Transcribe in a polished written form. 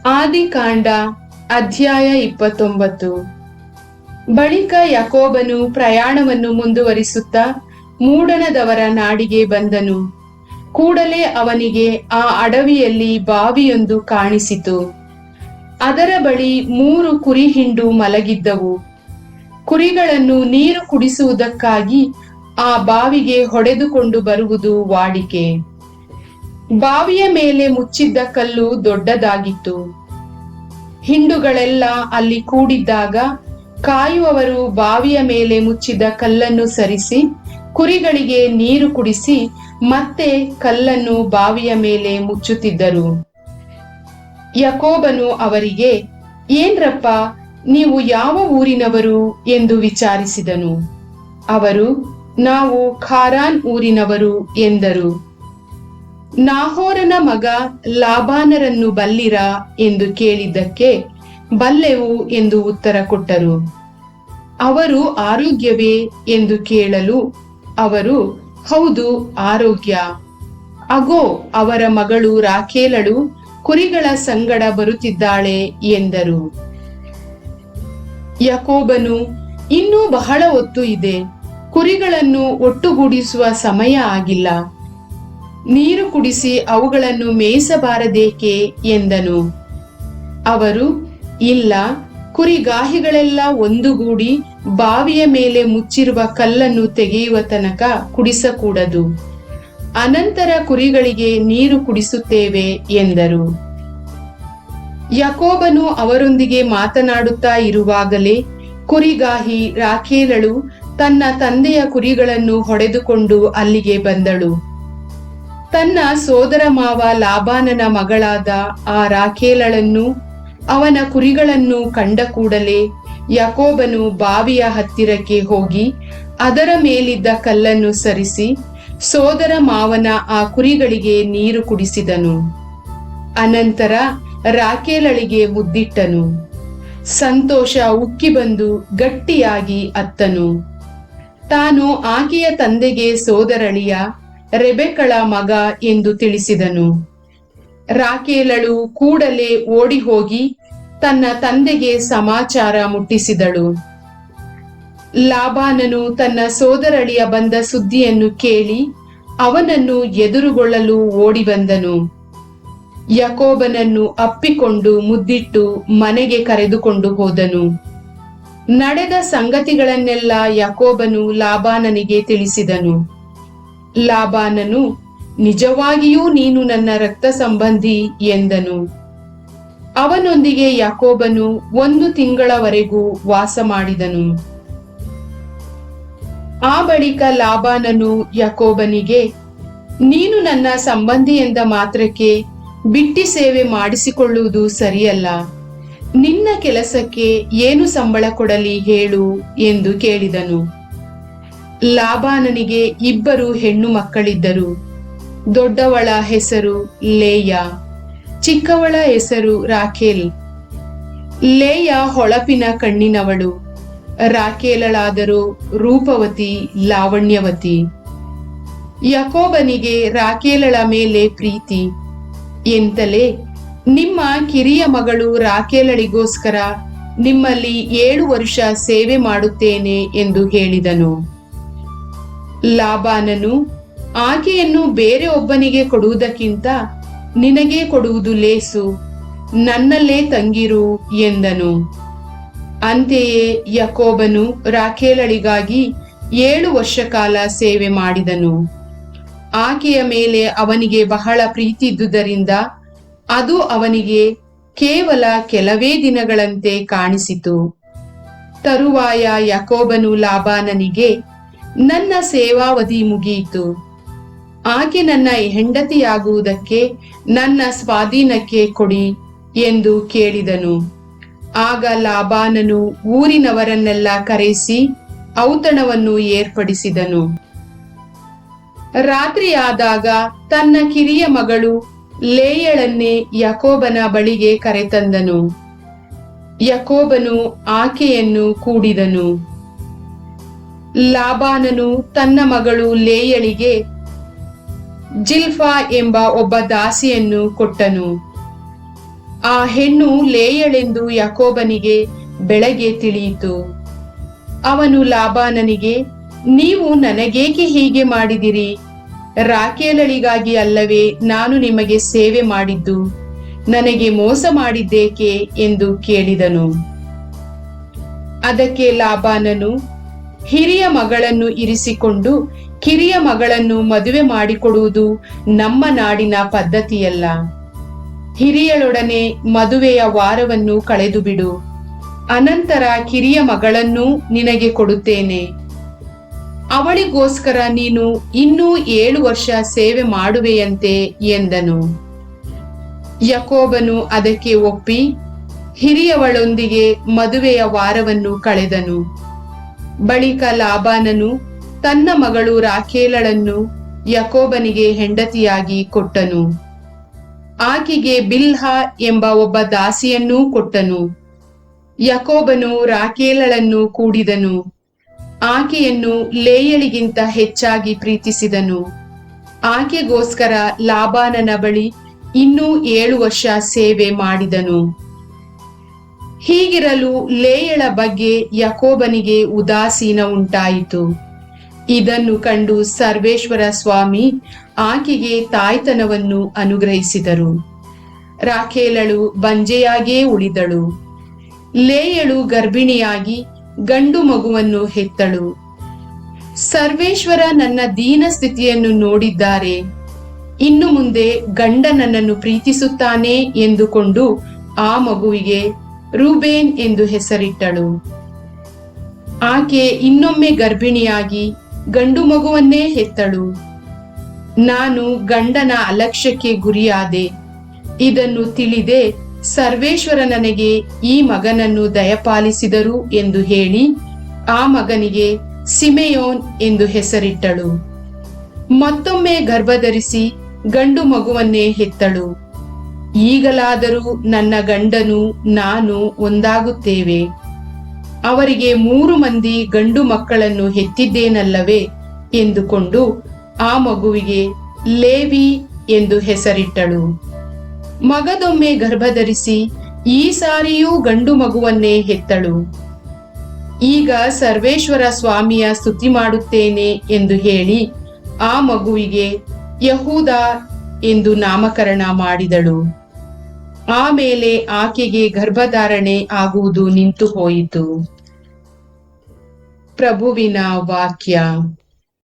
ಆದಿಕಾಂಡ ಅಧ್ಯಾಯ 29. ಬಳಿಕ ಯಾಕೋಬನು ಪ್ರಯಾಣವನ್ನು ಮುಂದುವರಿಸುತ್ತಾ ಮೂಡಣದವರ ನಾಡಿಗೆ ಬಂದನು. ಕೂಡಲೇ ಅವನಿಗೆ ಆ ಅಡವಿಯಲ್ಲಿ ಬಾವಿಯೊಂದು ಕಾಣಿಸಿತು. ಅದರ ಬಳಿ 3 ಕುರಿ ಹಿಂಡು ಮಲಗಿದ್ದವು. ಕುರಿಗಳನ್ನು ನೀರು ಕುಡಿಸುವುದಕ್ಕಾಗಿ ಆ ಬಾವಿಗೆ ಹೊಡೆದುಕೊಂಡು ಬರುವುದು ವಾಡಿಕೆ. ಬಾವಿಯ ಮೇಲೆ ಮುಚ್ಚಿದ್ದ ಕಲ್ಲು ದೊಡ್ಡದಾಗಿತ್ತು. ಹಿಂಡುಗಳೆಲ್ಲ ಅಲ್ಲಿ ಕೂಡಿದ್ದಾಗ ಕಾಯುವವರು ಬಾವಿಯ ಮೇಲೆ ಮುಚ್ಚಿದ ಕಲ್ಲನ್ನು ಸರಿಸಿ ಕುರಿಗಳಿಗೆ ನೀರು ಕುಡಿಸಿ ಮತ್ತೆ ಕಲ್ಲನ್ನು ಬಾವಿಯ ಮೇಲೆ ಮುಚ್ಚುತ್ತಿದ್ದರು. ಯಾಕೋಬನು ಅವರಿಗೆ, ಏನ್ರಪ್ಪ, ನೀವು ಯಾವ ಊರಿನವರು ಎಂದು ವಿಚಾರಿಸಿದನು. ಅವರು, ನಾವು ಖಾರಾನ್ ಊರಿನವರು ಎಂದರು. ನಾಹೋರನ ಮಗ ಲಾಬಾನರನ್ನು ಬಲ್ಲಿರಾ ಎಂದು ಕೇಳಿದ್ದಕ್ಕೆ ಬಲ್ಲೆವು ಎಂದು ಉತ್ತರ ಕೊಟ್ಟರು. ಅವರು ಆರೋಗ್ಯವೇ ಎಂದು ಕೇಳಲು ಅವರು, ಹೌದು, ಆರೋಗ್ಯ. ಅಗೋ, ಅವರ ಮಗಳು ರಾಖೇಲಳು ಕುರಿಗಳ ಸಂಗಡ ಬರುತ್ತಿದ್ದಾಳೆ ಎಂದರು. ಯಾಕೋಬನು, ಇನ್ನೂ ಬಹಳ ಹೊತ್ತು ಇದೆ, ಕುರಿಗಳನ್ನು ಒಟ್ಟುಗೂಡಿಸುವ ಸಮಯ ಆಗಿಲ್ಲ. ನೀರು ಕುಡಿಸಿ ಅವುಗಳನ್ನು ಮೇಯಿಸಬಾರದೇಕೆ ಎಂದನು. ಅವರು, ಇಲ್ಲ, ಕುರಿಗಾಹಿಗಳೆಲ್ಲ ಒಂದುಗೂಡಿ ಬಾವಿಯ ಮೇಲೆ ಮುಚ್ಚಿರುವ ಕಲ್ಲನ್ನು ತೆಗೆಯುವ ತನಕ ಕುಡಿಸಕೂಡದು. ಅನಂತರ ಕುರಿಗಳಿಗೆ ನೀರು ಕುಡಿಸುತ್ತೇವೆ ಎಂದರು. ಯಾಕೋಬನು ಅವರೊಂದಿಗೆ ಮಾತನಾಡುತ್ತಾ ಇರುವಾಗಲೇ ಕುರಿಗಾಹಿ ರಾಖೇಲಳು ತನ್ನ ತಂದೆಯ ಕುರಿಗಳನ್ನು ಹೊಡೆದುಕೊಂಡು ಅಲ್ಲಿಗೆ ಬಂದಳು. ತನ್ನ ಸೋದರ ಮಾವ ಲಾಬಾನನ ಮಗಳಾದ ಆ ರಾಖೇಲಳನ್ನು ಅವನ ಕುರಿಗಳನ್ನು ಕಂಡ ಕೂಡಲೇ ಯಾಕೋಬನು ಬಾವಿಯ ಹತ್ತಿರಕ್ಕೆ ಹೋಗಿ ಅದರ ಮೇಲಿದ್ದ ಕಲ್ಲನ್ನು ಸರಿಸಿ ಸೋದರ ಮಾವನ ಆ ಕುರಿಗಳಿಗೆ ನೀರು ಕುಡಿಸಿದನು. ಅನಂತರ ರಾಖೇಲಳಿಗೆ ಮುದ್ದಿಟ್ಟನು. ಸಂತೋಷ ಉಕ್ಕಿ ಬಂದು ಗಟ್ಟಿಯಾಗಿ ಅತ್ತನು. ತಾನು ಆಕೆಯ ತಂದೆಗೆ ಸೋದರಳಿಯ ರೆಬೆಕ್ಕಳ ಮಗ ಎಂದು ತಿಳಿಸಿದನು. ರಾಖೇಲಳು ಕೂಡಲೇ ಓಡಿ ಹೋಗಿ ತನ್ನ ತಂದೆಗೆ ಸಮಾಚಾರ ಮುಟ್ಟಿಸಿದಳು. ಲಾಬಾನನು ತನ್ನ ಸೋದರಳಿಯ ಬಂದ ಸುದ್ದಿಯನ್ನು ಕೇಳಿ ಅವನನ್ನು ಎದುರುಗೊಳ್ಳಲು ಓಡಿ ಬಂದನು. ಯಾಕೋಬನನ್ನು ಅಪ್ಪಿಕೊಂಡು ಮುದ್ದಿಟ್ಟು ಮನೆಗೆ ಕರೆದುಕೊಂಡು ಹೋದನು. ನಡೆದ ಸಂಗತಿಗಳನ್ನೆಲ್ಲ ಯಾಕೋಬನು ಲಾಬಾನನಿಗೆ ತಿಳಿಸಿದನು. ಲಾಬಾನನು, ನಿಜವಾಗಿಯೂ ನೀನು ನನ್ನ ರಕ್ತ ಸಂಬಂಧಿ ಎಂದನು. ಅವನೊಂದಿಗೆ ಯಾಕೋಬನು 1 ತಿಂಗಳವರೆಗೂ ವಾಸ ಮಾಡಿದನು. ಆ ಬಳಿಕ ಲಾಬಾನನು ಯಾಕೋಬನಿಗೆ, ನೀನು ನನ್ನ ಸಂಬಂಧಿ ಎಂದ ಮಾತ್ರಕ್ಕೆ ಬಿಟ್ಟಿ ಸೇವೆ ಮಾಡಿಸಿಕೊಳ್ಳುವುದು ಸರಿಯಲ್ಲ. ನಿನ್ನ ಕೆಲಸಕ್ಕೆ ಏನು ಸಂಬಳ ಕೊಡಲಿ ಹೇಳು ಎಂದು ಕೇಳಿದನು. ಲಾಬಾನನಿಗೆ 2 ಹೆಣ್ಣು ಮಕ್ಕಳಿದ್ದರು. ದೊಡ್ಡವಳ ಹೆಸರು ಲೇಯಾ, ಚಿಕ್ಕವಳ ಹೆಸರು ರಾಖೇಲ್. ಲೇಯಾ ಹೊಳಪಿನ ಕಣ್ಣಿನವಳು, ರಾಖೇಲಳಾದರೂ ರೂಪವತಿ, ಲಾವಣ್ಯವತಿ. ಯಾಕೋಬನಿಗೆ ರಾಖೇಲಳ ಮೇಲೆ ಪ್ರೀತಿ. ಎಂತಲೇ, ನಿಮ್ಮ ಕಿರಿಯ ಮಗಳು ರಾಖೇಲಳಿಗೋಸ್ಕರ ನಿಮ್ಮಲ್ಲಿ 7 ವರ್ಷ ಸೇವೆ ಮಾಡುತ್ತೇನೆ ಎಂದು ಹೇಳಿದನು. ಲಾಬಾನನು, ಆಕೆಯನ್ನು ಬೇರೆ ಒಬ್ಬನಿಗೆ ಕೊಡುವುದಕ್ಕಿಂತ ನಿನಗೆ ಕೊಡುವುದು ಲೇಸು, ನನ್ನಲ್ಲೇ ತಂಗಿರು ಎಂದನು. ಅಂತೆಯೇ ಯಾಕೋಬನು ರಾಖೇಲಳಿಗಾಗಿ 7 ವರ್ಷ ಕಾಲ ಸೇವೆ ಮಾಡಿದನು. ಆಕೆಯ ಮೇಲೆ ಅವನಿಗೆ ಬಹಳ ಪ್ರೀತಿ ಇದ್ದುದರಿಂದ ಅದು ಅವನಿಗೆ ಕೇವಲ ಕೆಲವೇ ದಿನಗಳಂತೆ ಕಾಣಿಸಿತು. ತರುವಾಯ ಯಾಕೋಬನು ಲಾಬಾನನಿಗೆ, ನನ್ನ ಸೇವಾವಧಿ ಮುಗಿಯಿತು. ಆಕೆ ನನ್ನ ಹೆಂಡತಿಯಾಗುವುದಕ್ಕೆ ನನ್ನ ಸ್ವಾಧೀನಕ್ಕೆ ಕೊಡಿ ಎಂದು ಕೇಳಿದನು. ಆಗ ಲಾಬಾನನು ಊರಿನವರನ್ನೆಲ್ಲ ಕರೆಸಿ ಔತಣವನ್ನು ಏರ್ಪಡಿಸಿದನು. ರಾತ್ರಿಯಾದಾಗ ತನ್ನ ಕಿರಿಯ ಮಗಳು ಲೇಯಳನ್ನೇ ಯಾಕೋಬನ ಬಳಿಗೆ ಕರೆತಂದನು. ಯಾಕೋಬನು ಆಕೆಯನ್ನು ಕೂಡಿದನು. ಲಾಬಾನನು ತನ್ನ ಮಗಳು ಲೇಯಳಿಗೆ ಜಿಲ್ಫಾ ಎಂಬ ಒಬ್ಬ ದಾಸಿಯನ್ನು ಕೊಟ್ಟನು. ಆ ಹೆಣ್ಣು ಲೇಯಳೆಂದು ಯಾಕೋಬನಿಗೆ ಬೆಳಗ್ಗೆ ತಿಳಿಯಿತು. ಅವನು ಲಾಬಾನನಿಗೆ, ನೀವು ನನಗೇಕೆ ಹೀಗೆ ಮಾಡಿದಿರಿ? ರಾಕೇಲಳಿಗಾಗಿ ಅಲ್ಲವೇ ನಾನು ನಿಮಗೆ ಸೇವೆ ಮಾಡಿದ್ದು? ನನಗೆ ಮೋಸ ಮಾಡಿದ್ದೇಕೆ ಎಂದು ಕೇಳಿದನು. ಅದಕ್ಕೆ ಲಾಬಾನನು, ಹಿರಿಯ ಮಗಳನ್ನು ಇರಿಸಿಕೊಂಡು ಕಿರಿಯ ಮಗಳನ್ನು ಮದುವೆ ಮಾಡಿಕೊಡುವುದು ನಮ್ಮ ನಾಡಿನ ಪದ್ಧತಿಯಲ್ಲ. ಹಿರಿಯಳೊಡನೆ ಮದುವೆಯ ವಾರವನ್ನು ಕಳೆದು ಬಿಡು, ಅನಂತರ ಕಿರಿಯ ಮಗಳನ್ನೂ ನಿನಗೆ ಕೊಡುತ್ತೇನೆ. ಅವಳಿಗೋಸ್ಕರ ನೀನು ಇನ್ನೂ 7 ವರ್ಷ ಸೇವೆ ಮಾಡುವೆಯಂತೆ ಎಂದನು. ಯಾಕೋಬನು ಅದಕ್ಕೆ ಒಪ್ಪಿ ಹಿರಿಯವಳೊಂದಿಗೆ ಮದುವೆಯ ವಾರವನ್ನು ಕಳೆದನು. ಬಳಿಕ ಲಾಬಾನನು ತನ್ನ ಮಗಳು ರಾಕೇಲಳನ್ನು ಯಾಕೋಬನಿಗೆ ಹೆಂಡತಿಯಾಗಿ ಕೊಟ್ಟನು. ಆಕೆಗೆ ಬಿಲ್ಹಾ ಎಂಬ ಒಬ್ಬ ದಾಸಿಯನ್ನೂ ಕೊಟ್ಟನು. ಯಾಕೋಬನು ರಾಕೇಲಳನ್ನು ಕೂಡಿದನು. ಆಕೆಯನ್ನು ಲೇಯಳಿಗಿಂತ ಹೆಚ್ಚಾಗಿ ಪ್ರೀತಿಸಿದನು. ಆಕೆಗೋಸ್ಕರ ಲಾಬಾನನ ಬಳಿ ಇನ್ನೂ 7 ವರ್ಷ ಸೇವೆ ಮಾಡಿದನು. ಹೀಗಿರಲು ಲೇಯಳ ಬಗ್ಗೆ ಯಾಕೋಬನಿಗೆ ಉದಾಸೀನ ಉಂಟಾಯಿತು. ಇದನ್ನು ಕಂಡು ಸರ್ವೇಶ್ವರ ಸ್ವಾಮಿ ಆಕೆಗೆ ತಾಯ್ತನವನ್ನು ಅನುಗ್ರಹಿಸಿದರು. ರಾಕೇಲಳು ಬಂಜೆಯಾಗೇ ಉಳಿದಳು. ಲೇಯಳು ಗರ್ಭಿಣಿಯಾಗಿ ಗಂಡು ಮಗುವನ್ನು ಹೆತ್ತಳು. ಸರ್ವೇಶ್ವರ ನನ್ನ ದೀನ ಸ್ಥಿತಿಯನ್ನು ನೋಡಿದ್ದಾರೆ. ಇನ್ನು ಮುಂದೆ ಗಂಡ ನನ್ನನ್ನು ಪ್ರೀತಿಸುತ್ತಾನೆ ಎಂದುಕೊಂಡು ಆ ಮಗುವಿಗೆ ರೂಬೇನ್ ಎಂದು ಹೆಸರಿಟ್ಟಳು. ಆಕೆ ಇನ್ನೊಮ್ಮೆ ಗರ್ಭಿಣಿಯಾಗಿ ಗಂಡು ಮಗುವನ್ನೇ ಹೆತ್ತಳು. ನಾನು ಗಂಡನ ಅಲಕ್ಷ್ಯಕ್ಕೆ ಗುರಿಯಾದೆ. ಇದನ್ನು ತಿಳಿದೆ ಸರ್ವೇಶ್ವರ ನನಗೆ ಈ ಮಗನನ್ನು ದಯಪಾಲಿಸಿದರು ಎಂದು ಹೇಳಿ ಆ ಮಗನಿಗೆ ಸಿಮೆಯೋನ್ ಎಂದು ಹೆಸರಿಟ್ಟಳು. ಮತ್ತೊಮ್ಮೆ ಗರ್ಭಧರಿಸಿ ಗಂಡು ಮಗುವನ್ನೇ ಹೆತ್ತಳು. ಈಗಲಾದರೂ ನನ್ನ ಗಂಡನು ನಾನು ಒಂದಾಗುತ್ತೇವೆ. ಅವರಿಗೆ 3 ಮಂದಿ ಗಂಡು ಮಕ್ಕಳನ್ನು ಹೆತ್ತಿದ್ದೇನಲ್ಲವೇ ಎಂದುಕೊಂಡು ಆ ಮಗುವಿಗೆ ಲೇವಿ ಎಂದು ಹೆಸರಿಟ್ಟಳು. ಮಗದೊಮ್ಮೆ ಗರ್ಭಧರಿಸಿ ಈ ಸಾರಿಯೂ ಗಂಡು ಮಗುವನ್ನೇ ಹೆತ್ತಳು. ಈಗ ಸರ್ವೇಶ್ವರ ಸ್ವಾಮಿಯ ಸ್ತುತಿ ಮಾಡುತ್ತೇನೆ ಎಂದು ಹೇಳಿ ಆ ಮಗುವಿಗೆ ಯಹೂದ ಎಂದು ನಾಮಕರಣ ಮಾಡಿದಳು. ಆಮೇಲೆ ಆಕೆಗೆ ಗರ್ಭಧಾರಣೆ ಆಗುವುದು ನಿಂತು ಹೋಯಿತು. ಪ್ರಭುವಿನ ವಾಕ್ಯ.